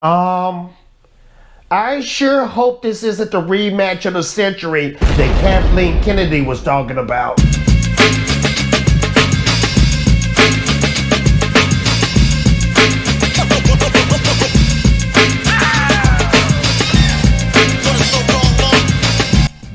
Um, I sure hope this isn't the rematch of the century that Kathleen Kennedy was talking about.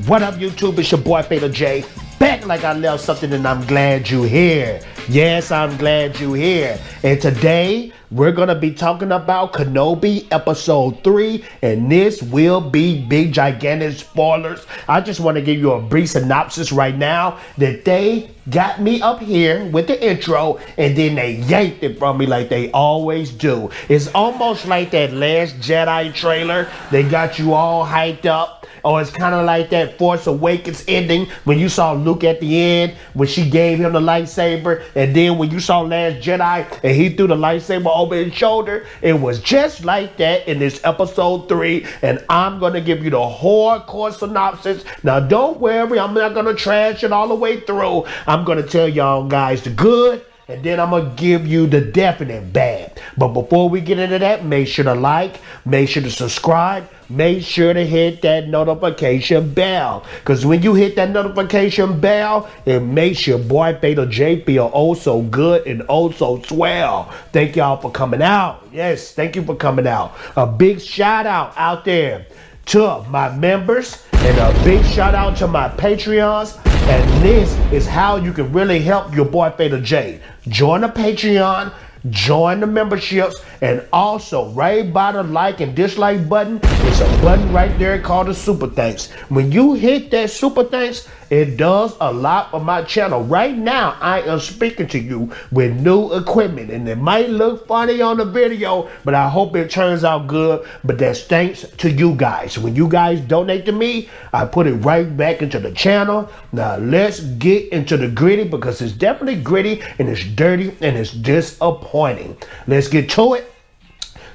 What up, YouTube? It's your boy Fatal J. Back like I left something, and I'm glad you're here. Yes, I'm glad you're here. And today, we're going to be talking about Kenobi Episode 3, and this will be big, gigantic spoilers. I just want to give you a brief synopsis right now that they got me up here with the intro, and then they yanked it from me like they always do. It's almost like that Last Jedi trailer. They got you all hyped up. Or it's kind of like that Force Awakens ending when you saw Luke at the end when she gave him the lightsaber, and then when you saw Last Jedi and he threw the lightsaber over his shoulder. It was just like that in this episode 3, and I'm going to give you the hardcore synopsis. Now don't worry, I'm not going to trash it all the way through. I'm going to tell y'all guys the good, and then I'm going to give you the definite bad. But before we get into that, make sure to like, make sure to subscribe, make sure to hit that notification bell. Because when you hit that notification bell, it makes your boy Fatal J feel oh so good and oh so swell. Thank y'all for coming out. Yes, thank you for coming out. A big shout out there to my members, and a big shout out to my Patreons. And this is how you can really help your boy Fatal J. Join the Patreon, join the memberships, and also right by the like and dislike button, it's a button right there called the super thanks. When you hit that super thanks, it does a lot for my channel. Right now, I am speaking to you with new equipment, and it might look funny on the video, but I hope it turns out good. But that's thanks to you guys. When you guys donate to me, I put it right back into the channel. Now let's get into the gritty, because it's definitely gritty and it's dirty and it's disappointing. Let's get to it.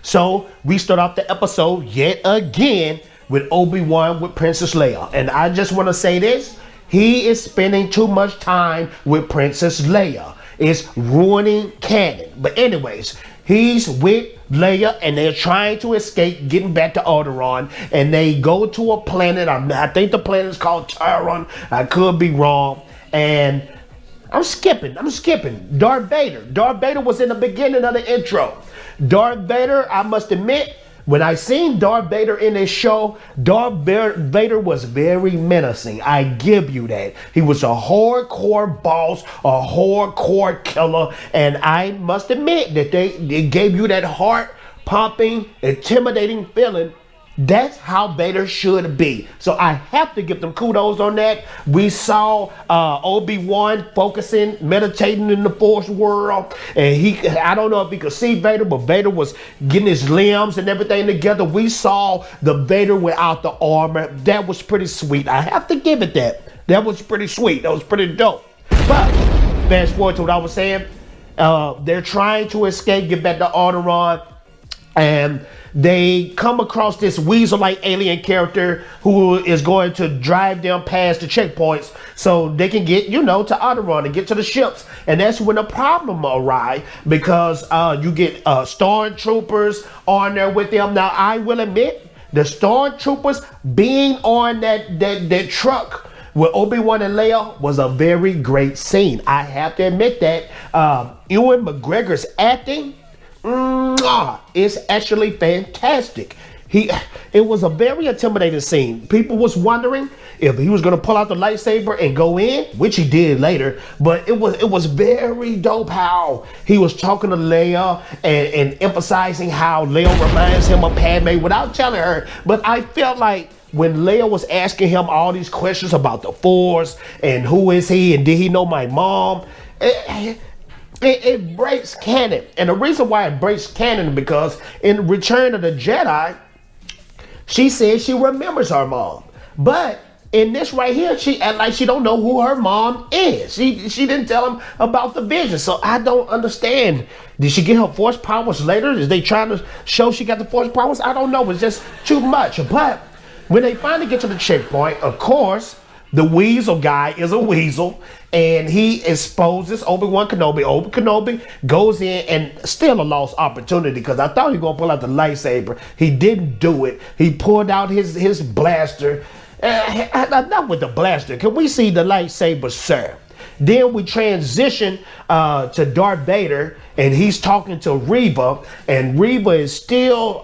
So we start off the episode yet again with Obi-Wan with Princess Leia. And I just want to say this. He is spending too much time with Princess Leia. It's ruining canon. But anyways, he's with Leia and they're trying to escape, getting back to Alderaan. And they go to a planet. I think the planet is called Tyron. I could be wrong. And I'm skipping. Darth Vader. Darth Vader was in the beginning of the intro. Darth Vader, I must admit, when I seen Darth Vader in this show, Darth Vader was very menacing. I give you that. He was a hardcore boss, a hardcore killer, and I must admit that they gave you that heart-pumping, intimidating feeling. That's how Vader should be. So I have to give them kudos on that. We saw Obi-Wan focusing, meditating in the Force world. And I don't know if he could see Vader, but Vader was getting his limbs and everything together. We saw the Vader without the armor. That was pretty sweet. I have to give it that. That was pretty sweet. That was pretty dope. But fast forward to what I was saying. They're trying to escape, get back to Alderaan. And they come across this weasel-like alien character who is going to drive them past the checkpoints so they can get, to Alderaan and get to the ships. And that's when the problem arrives, because you get stormtroopers on there with them. Now, I will admit, the stormtroopers being on that truck with Obi-Wan and Leia was a very great scene. I have to admit that. Ewan McGregor's acting, it's actually fantastic. It was a very intimidating scene. People was wondering if he was going to pull out the lightsaber and go in, which he did later. But it was very dope how he was talking to Leia and emphasizing how Leia reminds him of Padme without telling her. But I felt like when Leia was asking him all these questions about the Force and who is he and did he know my mom, it breaks canon. And the reason why it breaks canon is because in Return of the Jedi, she says she remembers her mom. But in this right here, she act like she don't know who her mom is. She didn't tell him about the vision. So I don't understand. Did she get her Force powers later? Is they trying to show she got the Force powers? I don't know. It's just too much. But when they finally get to the checkpoint, of course, The weasel guy is a weasel, and he exposes Obi-Wan Kenobi. Obi Kenobi goes in and still a lost opportunity, because I thought he was going to pull out the lightsaber. He didn't do it. He pulled out his blaster. Not with the blaster. Can we see the lightsaber, sir? Then we transition to Darth Vader, and he's talking to Reva, and Reva is still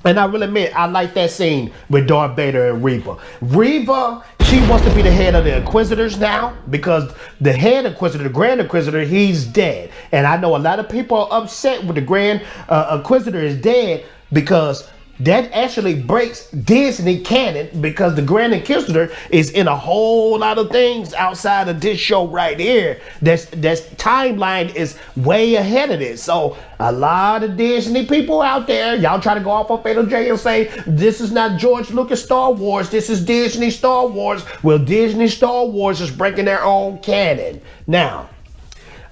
and I really admit, I like that scene with Darth Vader and Reva. Reva, she wants to be the head of the Inquisitors now, because the head Inquisitor, the Grand Inquisitor, he's dead. And I know a lot of people are upset with the Grand Inquisitor is dead, because that actually breaks Disney canon, because the Grand Inquisitor is in a whole lot of things outside of this show right here. That's timeline is way ahead of this. So a lot of Disney people out there, y'all try to go off on Fatal J and say this is not George Lucas Star Wars, this is Disney Star Wars. Well, Disney Star Wars is breaking their own canon. Now,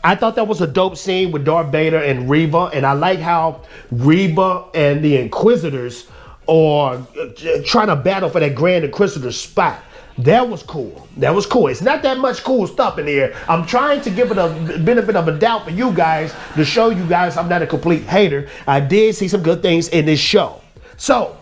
I thought that was a dope scene with Darth Vader and Reva, and I like how Reva and the Inquisitors are trying to battle for that Grand Inquisitor spot. That was cool. That was cool. It's not that much cool stuff in here. I'm trying to give it a benefit of a doubt for you guys, to show you guys I'm not a complete hater. I did see some good things in this show. So,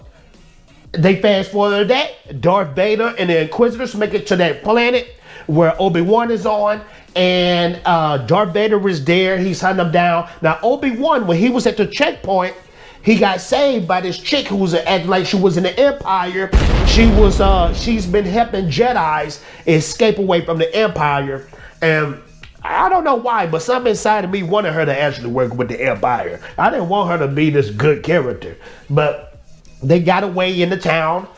they fast forward that. Darth Vader and the Inquisitors make it to that planet where Obi-Wan is on, and Darth Vader is there. He's hunting them down. Now, Obi-Wan, when he was at the checkpoint, he got saved by this chick who was acting like she was in the Empire. She's been helping Jedis escape away from the Empire, and I don't know why, but something inside of me wanted her to actually work with the Empire. I didn't want her to be this good character, but they got away in the town.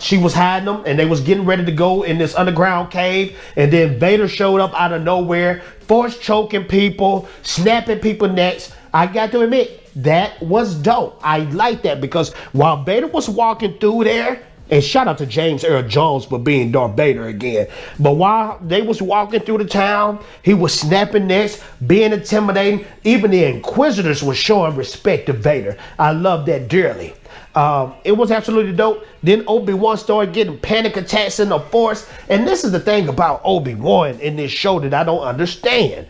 She was hiding them, and they was getting ready to go in this underground cave, and then Vader showed up out of nowhere, force choking people, snapping people's necks. I got to admit, that was dope. I like that, because while Vader was walking through there, and shout out to James Earl Jones for being Darth Vader again, but while they was walking through the town, he was snapping necks, being intimidating. Even the Inquisitors were showing respect to Vader. I love that dearly. It was absolutely dope. Then Obi-Wan started getting panic attacks in the Force. And this is the thing about Obi-Wan in this show that I don't understand.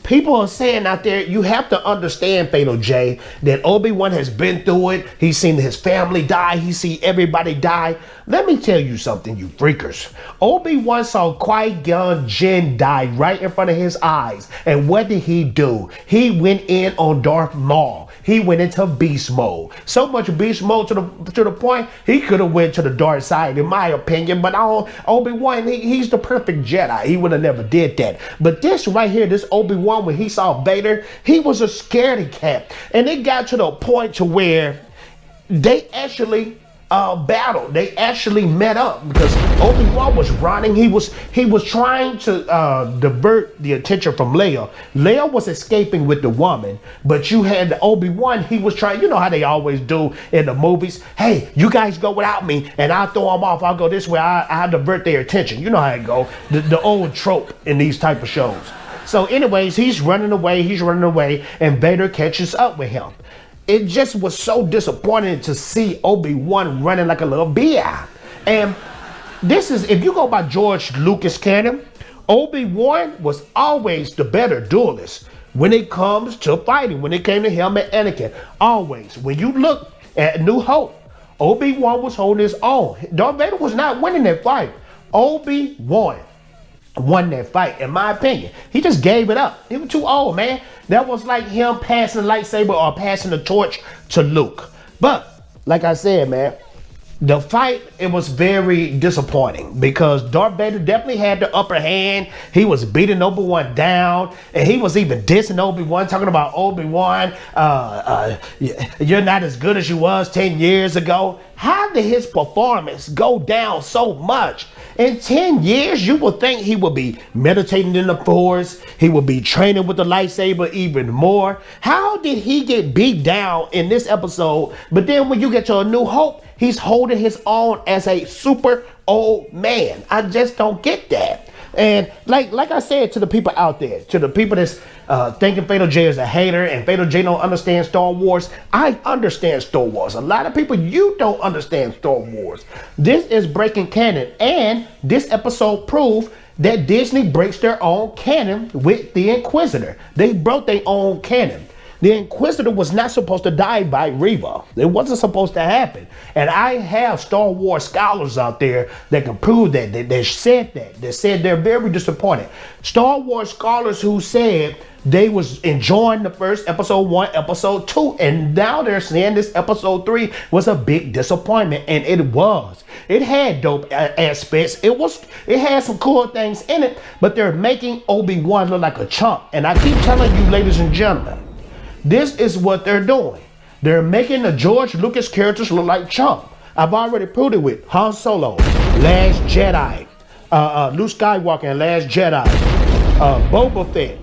People are saying out there, you have to understand, Fatal J, that Obi-Wan has been through it. He's seen his family die. He's seen everybody die. Let me tell you something, you freakers. Obi-Wan saw Qui-Gon Jinn die right in front of his eyes. And what did he do? He went in on Darth Maul. He went into beast mode. So much beast mode to the point he could have went to the dark side, in my opinion. But Obi-Wan, he's the perfect Jedi. He would have never did that. But this right here, this Obi-Wan, when he saw Vader, he was a scaredy cat. And it got to the point to where they actually battled. They actually met up, because Obi-Wan was running. He was trying to divert the attention from Leia. Leia was escaping with the woman, but you had Obi-Wan. He was trying, you know how they always do in the movies. Hey, you guys go without me, and I'll throw them off. I'll go this way. I'll divert their attention. You know how it go. The old trope in these type of shows. So anyways, he's running away, and Vader catches up with him. It just was so disappointing to see Obi-Wan running like a little bi. And this is, if you go by George Lucas canon, Obi-Wan was always the better duelist when it comes to fighting, when it came to him and Anakin. Always. When you look at New Hope, Obi-Wan was holding his own. Darth Vader was not winning that fight. Obi-Wan won that fight, in my opinion. He just gave it up. He was too old, man. That was like him passing the lightsaber or passing the torch to Luke. But, like I said, man, the fight, it was very disappointing, because Darth Vader definitely had the upper hand. He was beating Obi-Wan down, and he was even dissing Obi-Wan, talking about Obi-Wan, you're not as good as you was 10 years ago. How did his performance go down so much? In 10 years, you would think he would be meditating in the Force. He would be training with the lightsaber even more. How did he get beat down in this episode? But then when you get to A New Hope, he's holding his own as a super old man. I just don't get that. And like I said to the people out there, to the people that's thinking Fatal J is a hater and Fatal J don't understand Star Wars, I understand Star Wars. A lot of people, you don't understand Star Wars. This is breaking canon, and this episode proved that Disney breaks their own canon with the Inquisitor. They broke their own canon. The Inquisitor was not supposed to die by Reva. It wasn't supposed to happen. And I have Star Wars scholars out there that can prove that. They said that. They said they're very disappointed. Star Wars scholars who said they was enjoying the first episode 1, episode 2, and now they're saying this episode 3 was a big disappointment, and it was. It had dope aspects. It had some cool things in it, but they're making Obi-Wan look like a chump. And I keep telling you, ladies and gentlemen, this is what they're doing. They're making the George Lucas characters look like chump. I've already proved it with Han Solo, Last Jedi, Luke Skywalker and Last Jedi, Boba Fett.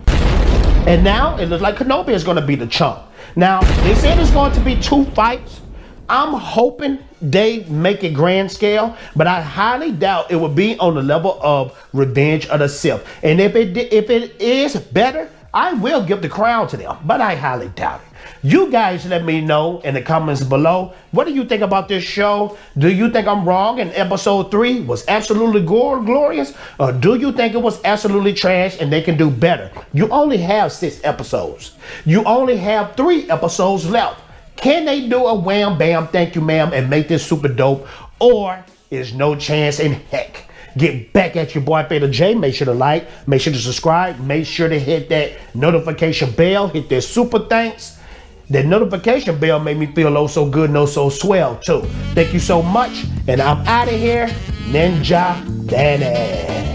And now it looks like Kenobi is going to be the chump. Now, they said it's going to be 2 fights. I'm hoping they make it grand scale, but I highly doubt it will be on the level of Revenge of the Sith. And if it is better, I will give the crown to them, but I highly doubt it. You guys let me know in the comments below. What do you think about this show? Do you think I'm wrong and episode 3 was absolutely glorious? Or do you think it was absolutely trash and they can do better? You only have 6 episodes. You only have 3 episodes left. Can they do a wham bam thank you ma'am and make this super dope? Or is no chance in heck? Get back at your boy Fatal J. Make sure to like, make sure to subscribe, make sure to hit that notification bell, hit that super thanks. That notification bell made me feel oh so good and oh so swell too. Thank you so much, and I'm out of here, Ninja Danny.